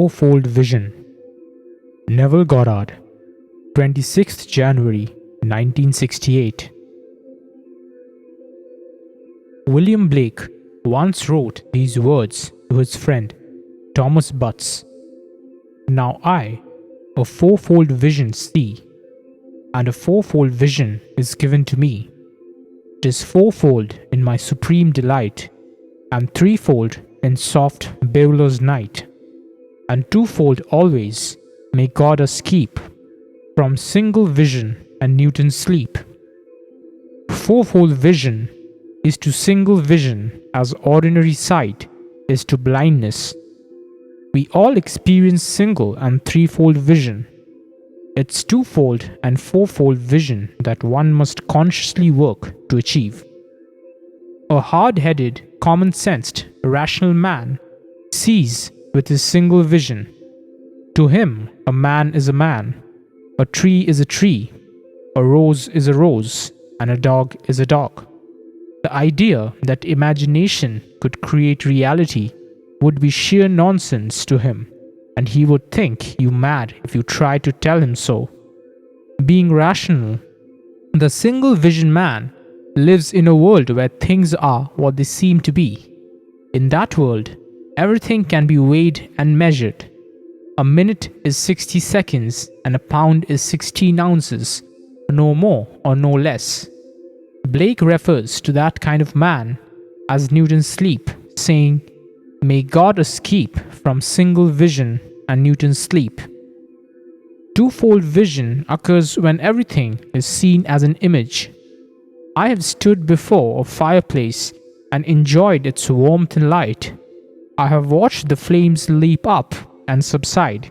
Fourfold Vision. Neville Goddard, 26th January 1968. William Blake once wrote these words to his friend Thomas Butts. Now I, a fourfold vision see, and a fourfold vision is given to me. 'Tis fourfold in my supreme delight, and threefold in soft Beulah's night, and twofold always may God us keep from single vision and Newton's sleep. Fourfold vision is to single vision as ordinary sight is to blindness. We all experience single and threefold vision. It's twofold and fourfold vision that one must consciously work to achieve. A hard-headed, common-sensed, rational man sees with his single vision. To him, a man is a man, a tree is a tree, a rose is a rose, and a dog is a dog. The idea that imagination could create reality would be sheer nonsense to him, and he would think you mad if you tried to tell him so. Being rational, the single vision man lives in a world where things are what they seem to be. In that world, everything can be weighed and measured. A minute is 60 seconds and a pound is 16 ounces, no more or no less. Blake refers to that kind of man as Newton's sleep, saying, "May God us keep from single vision and Newton's sleep." Twofold vision occurs when everything is seen as an image. I have stood before a fireplace and enjoyed its warmth and light. I have watched the flames leap up and subside,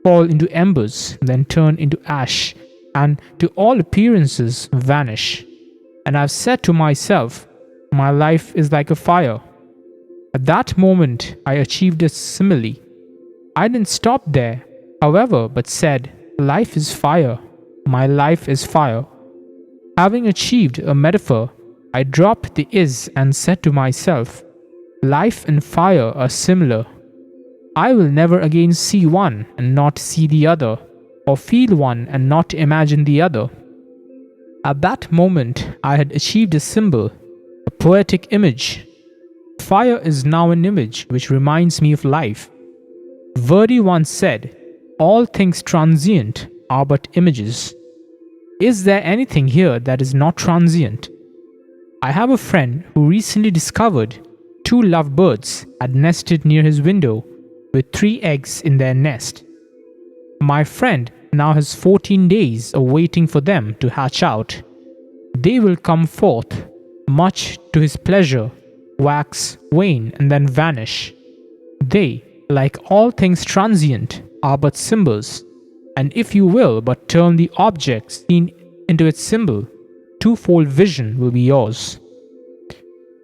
fall into embers, then turn into ash, and to all appearances vanish. And I have said to myself, my life is like a fire. At that moment, I achieved a simile. I didn't stop there, however, but said, life is fire. My life is fire. Having achieved a metaphor, I dropped the is and said to myself, life and fire are similar. I will never again see one and not see the other, or feel one and not imagine the other. At that moment, I had achieved a symbol, a poetic image. Fire is now an image which reminds me of life. Verdi once said, all things transient are but images. Is there anything here that is not transient? I have a friend who recently discovered 2 lovebirds had nested near his window with 3 eggs in their nest. My friend now has 14 days awaiting for them to hatch out. They will come forth, much to his pleasure, wax, wane, and then vanish. They, like all things transient, are but symbols, and if you will but turn the object seen into its symbol, twofold vision will be yours.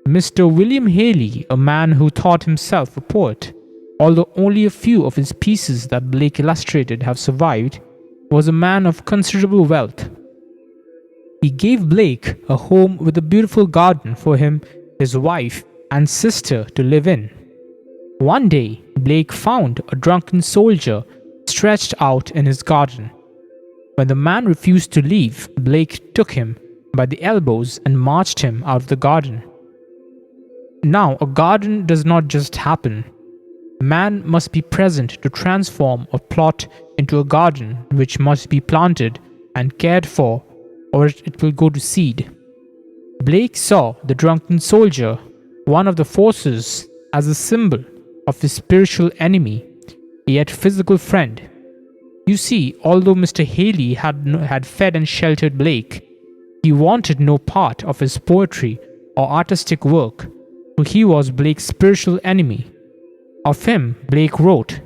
Mr. William Haley, a man who thought himself a poet, although only a few of his pieces that Blake illustrated have survived, was a man of considerable wealth. He gave Blake a home with a beautiful garden for him, his wife, and sister to live in. One day, Blake found a drunken soldier stretched out in his garden. When the man refused to leave, Blake took him by the elbows and marched him out of the garden. Now, a garden does not just happen. Man must be present to transform a plot into a garden which must be planted and cared for, or it will go to seed. Blake saw the drunken soldier, one of the forces, as a symbol of his spiritual enemy, yet physical friend. You see, although Mr. Haley had fed and sheltered Blake, he wanted no part of his poetry or artistic work, so he was Blake's spiritual enemy. Of him, Blake wrote,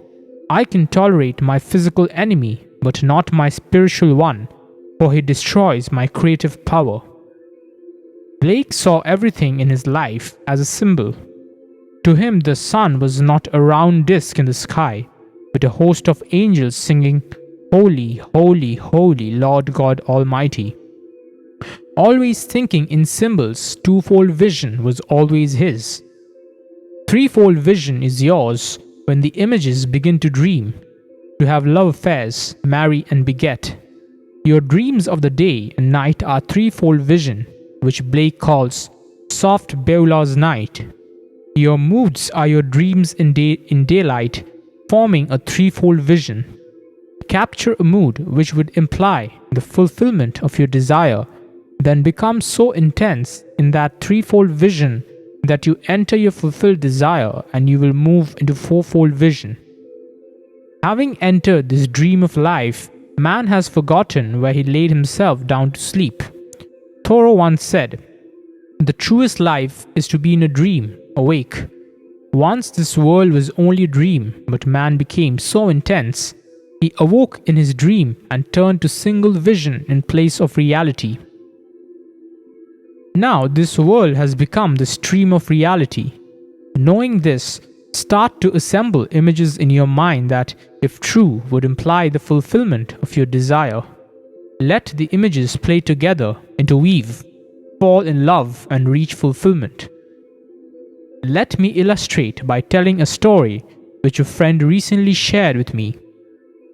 I can tolerate my physical enemy, but not my spiritual one, for he destroys my creative power. Blake saw everything in his life as a symbol. To him, the sun was not a round disk in the sky, but a host of angels singing, Holy, holy, holy, Lord God Almighty. Always thinking in symbols, twofold vision was always his. Threefold vision is yours when the images begin to dream, to have love affairs, marry and beget. Your dreams of the day and night are threefold vision, which Blake calls soft Beulah's night. Your moods are your dreams in daylight, forming a threefold vision. Capture a mood which would imply the fulfillment of your desire, then become so intense in that threefold vision that you enter your fulfilled desire and you will move into fourfold vision. Having entered this dream of life, man has forgotten where he laid himself down to sleep. Thoreau once said, "The truest life is to be in a dream, awake." Once this world was only a dream, but man became so intense, he awoke in his dream and turned to single vision in place of reality. Now this world has become the stream of reality. Knowing this, start to assemble images in your mind that, if true, would imply the fulfillment of your desire. Let the images play together, interweave, fall in love and reach fulfillment. Let me illustrate by telling a story which a friend recently shared with me.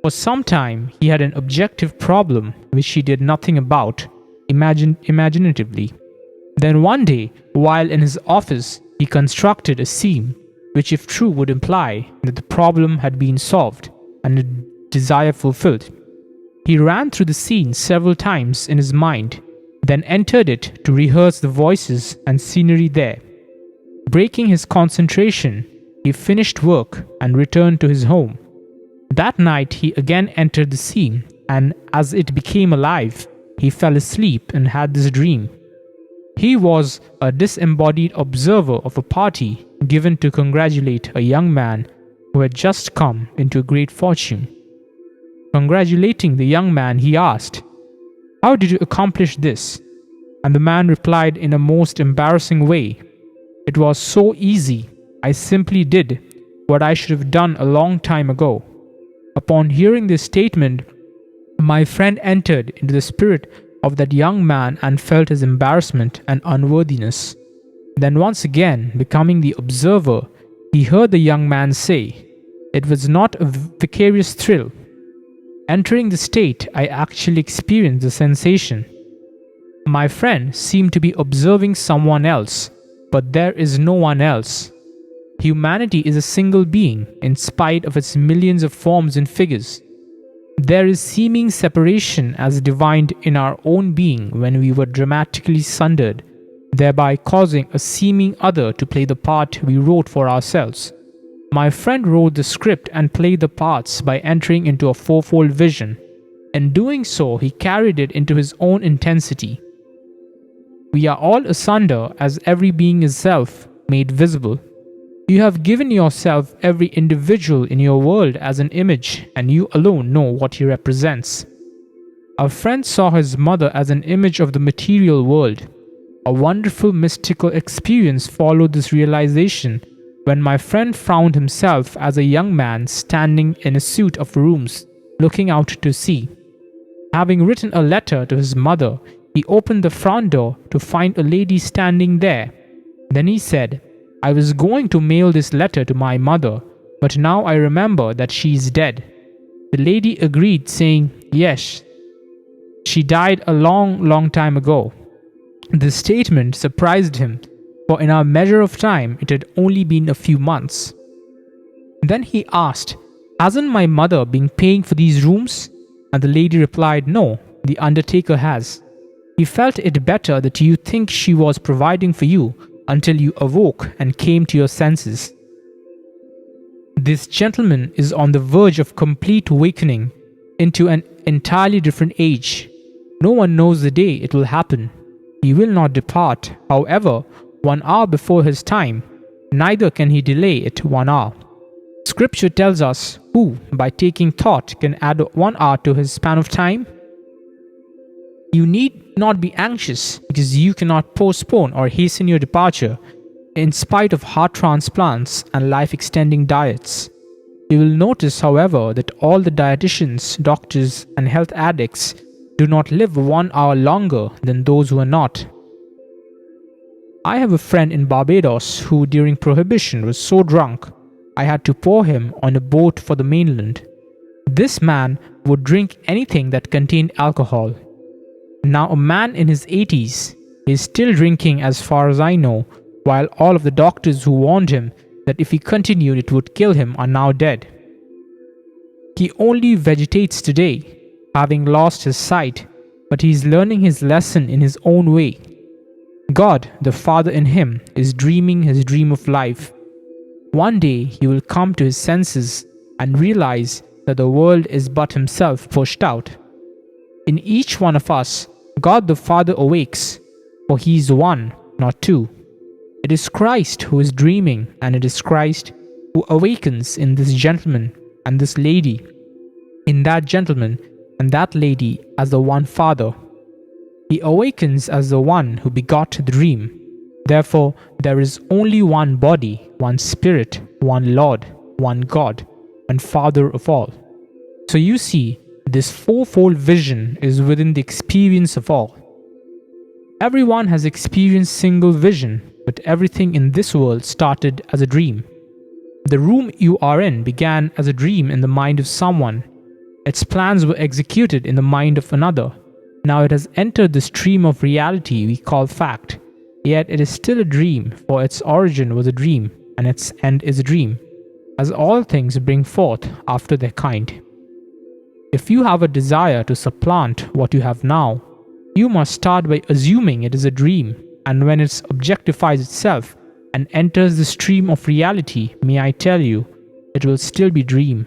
For some time, he had an objective problem which he did nothing about, imaginatively. Then one day, while in his office, he constructed a scene which, if true, would imply that the problem had been solved and a desire fulfilled. He ran through the scene several times in his mind, then entered it to rehearse the voices and scenery there. Breaking his concentration, he finished work and returned to his home. That night he again entered the scene, and as it became alive, he fell asleep and had this dream. He was a disembodied observer of a party given to congratulate a young man who had just come into great fortune. Congratulating the young man, he asked, "How did you accomplish this?" And the man replied in a most embarrassing way, "It was so easy. I simply did what I should have done a long time ago." Upon hearing this statement, my friend entered into the spirit of that young man and felt his embarrassment and unworthiness. Then once again, becoming the observer, he heard the young man say, "It was not a vicarious thrill. Entering the state, I actually experienced the sensation." My friend seemed to be observing someone else, but there is no one else. Humanity is a single being, in spite of its millions of forms and figures. There is seeming separation as divined in our own being when we were dramatically sundered, thereby causing a seeming other to play the part we wrote for ourselves. My friend wrote the script and played the parts by entering into a fourfold vision. In doing so, he carried it into his own intensity. We are all asunder as every being is self, made visible. You have given yourself every individual in your world as an image, and you alone know what he represents. Our friend saw his mother as an image of the material world. A wonderful mystical experience followed this realization when my friend found himself as a young man standing in a suite of rooms, looking out to sea. Having written a letter to his mother, he opened the front door to find a lady standing there. Then he said, "I was going to mail this letter to my mother, but now I remember that she is dead." The lady agreed, saying, "Yes, she died a long time ago." This statement surprised him, for in our measure of time it had only been a few months. Then he asked, "Hasn't my mother been paying for these rooms?" And the lady replied, "No, the undertaker has." He felt it better that you think she was providing for you until you awoke and came to your senses. This gentleman is on the verge of complete awakening into an entirely different age. No one knows the day it will happen. He will not depart, however, 1 hour before his time, neither can he delay it 1 hour. Scripture tells us who, by taking thought, can add 1 hour to his span of time. You need not be anxious because you cannot postpone or hasten your departure in spite of heart transplants and life-extending diets. You will notice, however, that all the dietitians, doctors, and health addicts do not live 1 hour longer than those who are not. I have a friend in Barbados who, during Prohibition, was so drunk I had to pour him on a boat for the mainland. This man would drink anything that contained alcohol. Now a man in his 80s is still drinking as far as I know, while all of the doctors who warned him that if he continued it would kill him are now dead. He only vegetates today, having lost his sight, but he is learning his lesson in his own way. God, the Father in him, is dreaming his dream of life. One day he will come to his senses and realize that the world is but himself pushed out. In each one of us, God the Father awakes, for he is one, not two. It is Christ who is dreaming, and it is Christ who awakens in this gentleman and this lady, in that gentleman and that lady as the one Father. He awakens as the one who begot the dream. Therefore, there is only one body, one Spirit, one Lord, one God, and Father of all. So you see, this fourfold vision is within the experience of all. Everyone has experienced single vision, but everything in this world started as a dream. The room you are in began as a dream in the mind of someone. Its plans were executed in the mind of another. Now it has entered the stream of reality we call fact. Yet it is still a dream, for its origin was a dream, and its end is a dream, as all things bring forth after their kind. If you have a desire to supplant what you have now, you must start by assuming it is a dream, and when it objectifies itself and enters the stream of reality, may I tell you, it will still be dream.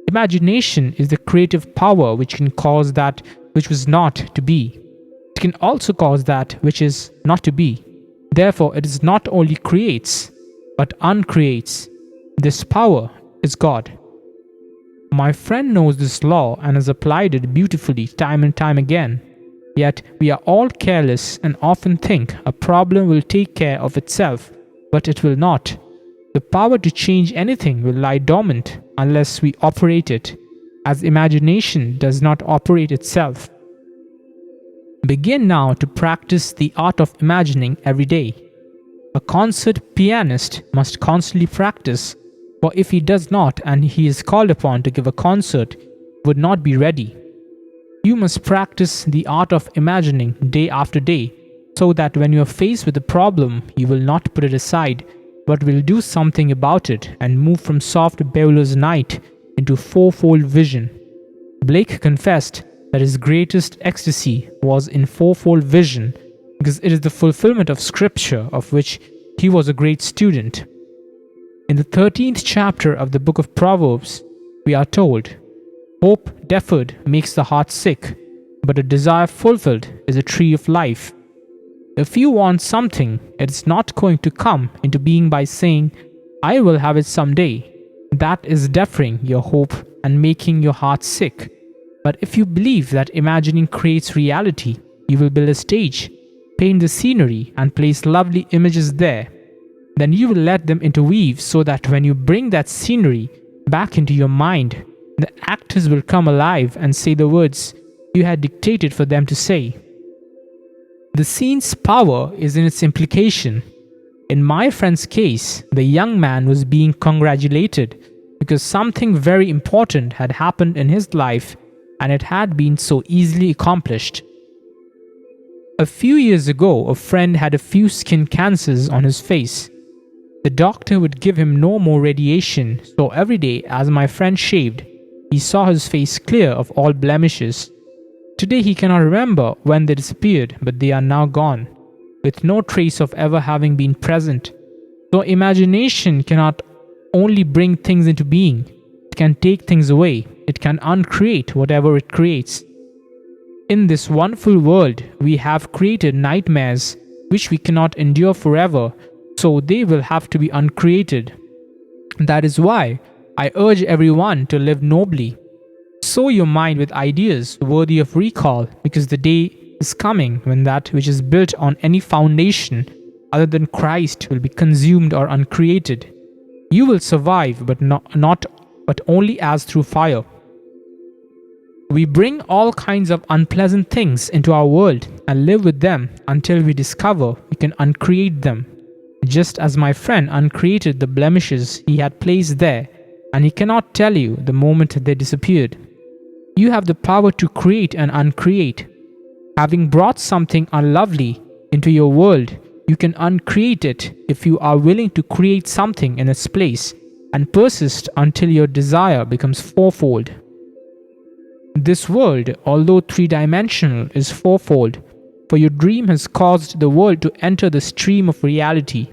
Imagination is the creative power which can cause that which was not to be. It can also cause that which is not to be. Therefore, it is not only creates, but uncreates. This power is God. My friend knows this law and has applied it beautifully time and time again. Yet we are all careless and often think a problem will take care of itself, but it will not. The power to change anything will lie dormant unless we operate it, as imagination does not operate itself. Begin now to practice the art of imagining every day. A concert pianist must constantly practice, for if he does not and he is called upon to give a concert, he would not be ready. You must practice the art of imagining day after day, so that when you are faced with a problem, you will not put it aside, but will do something about it and move from soft Beulah's night into fourfold vision. Blake confessed that his greatest ecstasy was in fourfold vision because it is the fulfillment of scripture of which he was a great student. In the 13th chapter of the book of Proverbs, we are told, "Hope deferred makes the heart sick, but a desire fulfilled is a tree of life." If you want something, it is not going to come into being by saying, "I will have it someday." That is deferring your hope and making your heart sick. But if you believe that imagining creates reality, you will build a stage, paint the scenery, and place lovely images there. Then you will let them interweave so that when you bring that scenery back into your mind, the actors will come alive and say the words you had dictated for them to say. The scene's power is in its implication. In my friend's case, the young man was being congratulated because something very important had happened in his life and it had been so easily accomplished. A few years ago, a friend had a few skin cancers on his face. The doctor would give him no more radiation, so every day as my friend shaved, he saw his face clear of all blemishes. Today he cannot remember when they disappeared, but they are now gone, with no trace of ever having been present. So imagination cannot only bring things into being, it can take things away, it can uncreate whatever it creates. In this wonderful world, we have created nightmares which we cannot endure forever, so they will have to be uncreated. That is why I urge everyone to live nobly. Sow your mind with ideas worthy of recall, because the day is coming when that which is built on any foundation other than Christ will be consumed or uncreated. You will survive, but only as through fire. We bring all kinds of unpleasant things into our world and live with them until we discover we can uncreate them. just as my friend uncreated the blemishes he had placed there, and he cannot tell you the moment they disappeared. You have the power to create and uncreate. Having brought something unlovely into your world, you can uncreate it if you are willing to create something in its place and persist until your desire becomes fourfold. This world, although three-dimensional, is fourfold, for your dream has caused the world to enter the stream of reality.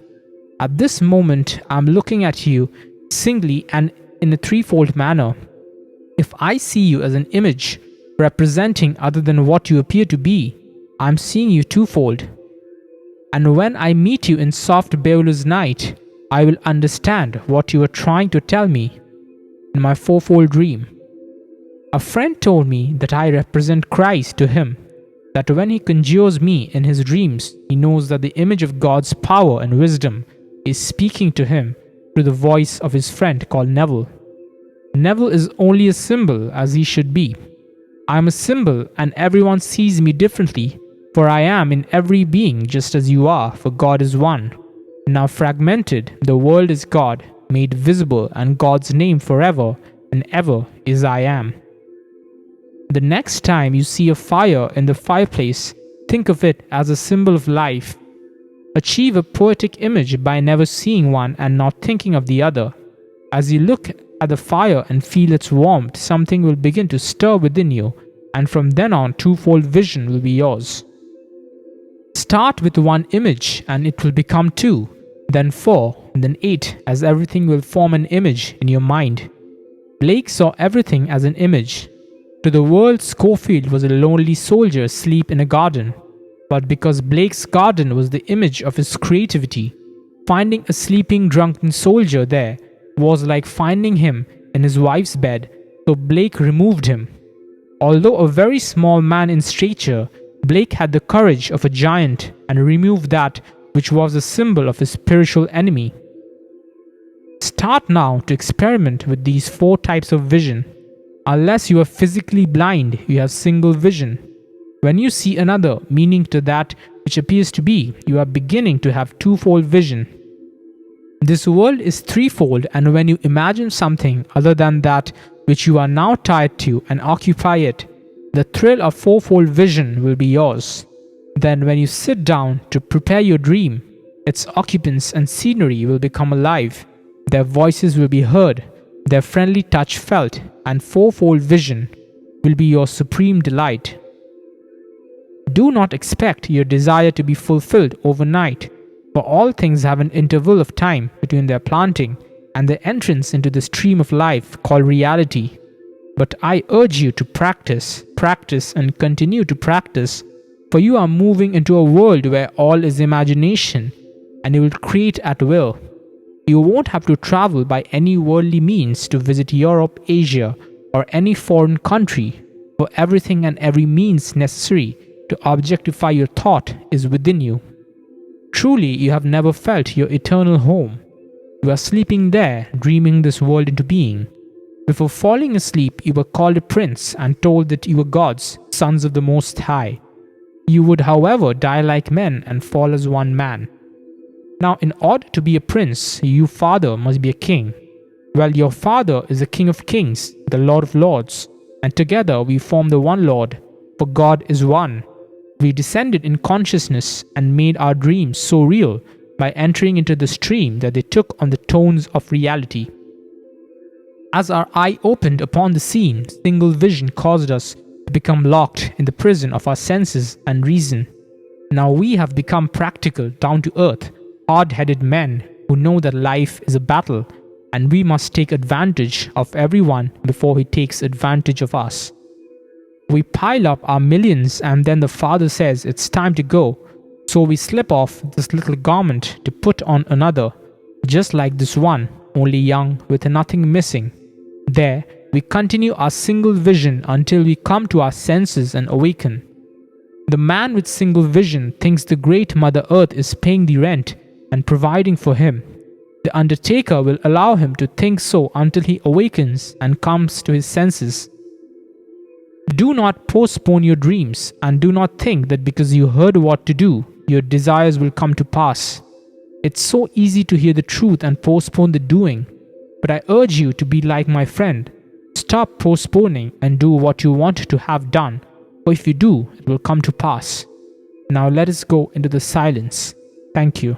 At this moment, I am looking at you singly and in a threefold manner. If I see you as an image representing other than what you appear to be, I am seeing you twofold. And when I meet you in soft Beowulf's night, I will understand what you are trying to tell me in my fourfold dream. A friend told me that I represent Christ to him, that when he conjures me in his dreams, he knows that the image of God's power and wisdom is speaking to him through the voice of his friend called Neville. Neville is only a symbol, as he should be. I am a symbol, and everyone sees me differently, for I am in every being just as you are, for God is one. Now fragmented, the world is God, made visible, and God's name forever and ever is I am. The next time you see a fire in the fireplace, think of it as a symbol of life. Achieve a poetic image by never seeing one and not thinking of the other. As you look at the fire and feel its warmth, something will begin to stir within you, and from then on, twofold vision will be yours. Start with one image and it will become two, then four, then eight, as everything will form an image in your mind. Blake saw everything as an image. To the world, Schofield was a lonely soldier asleep in a garden. But because Blake's garden was the image of his creativity, finding a sleeping drunken soldier there was like finding him in his wife's bed, so Blake removed him. Although a very small man in stature, Blake had the courage of a giant and removed that which was a symbol of his spiritual enemy. Start now to experiment with these four types of vision. Unless you are physically blind, you have single vision. When you see another meaning to that which appears to be, you are beginning to have twofold vision. This world is threefold, and when you imagine something other than that which you are now tied to and occupy it, the thrill of fourfold vision will be yours. Then when you sit down to prepare your dream, its occupants and scenery will become alive, their voices will be heard, their friendly touch felt, and fourfold vision will be your supreme delight. Do not expect your desire to be fulfilled overnight, for all things have an interval of time between their planting and their entrance into the stream of life called reality. But I urge you to practice, and continue to practice, for you are moving into a world where all is imagination, and you will create at will. You won't have to travel by any worldly means to visit Europe, Asia, or any foreign country, for everything and every means necessary to objectify your thought is within you. Truly, you have never felt your eternal home. You are sleeping there, dreaming this world into being. Before falling asleep, you were called a prince and told that you were gods, sons of the Most High. You would, however, die like men and fall as one man. Now, in order to be a prince, you, father, must be a king. Well, your father is the King of Kings, the Lord of Lords, and together we form the one Lord, for God is one. We descended in consciousness and made our dreams so real by entering into the stream that they took on the tones of reality. As our eye opened upon the scene, single vision caused us to become locked in the prison of our senses and reason. Now we have become practical, down to earth, hard-headed men who know that life is a battle, and we must take advantage of everyone before he takes advantage of us. We pile up our millions and then the father says it's time to go, so we slip off this little garment to put on another, just like this one, only young with nothing missing. There, we continue our single vision until we come to our senses and awaken. The man with single vision thinks the great Mother Earth is paying the rent and providing for him. The undertaker will allow him to think so until he awakens and comes to his senses. Do not postpone your dreams, and do not think that because you heard what to do, your desires will come to pass. It's so easy to hear the truth and postpone the doing, but I urge you to be like my friend. Stop postponing and do what you want to have done, for if you do, it will come to pass. Now let us go into the silence. Thank you.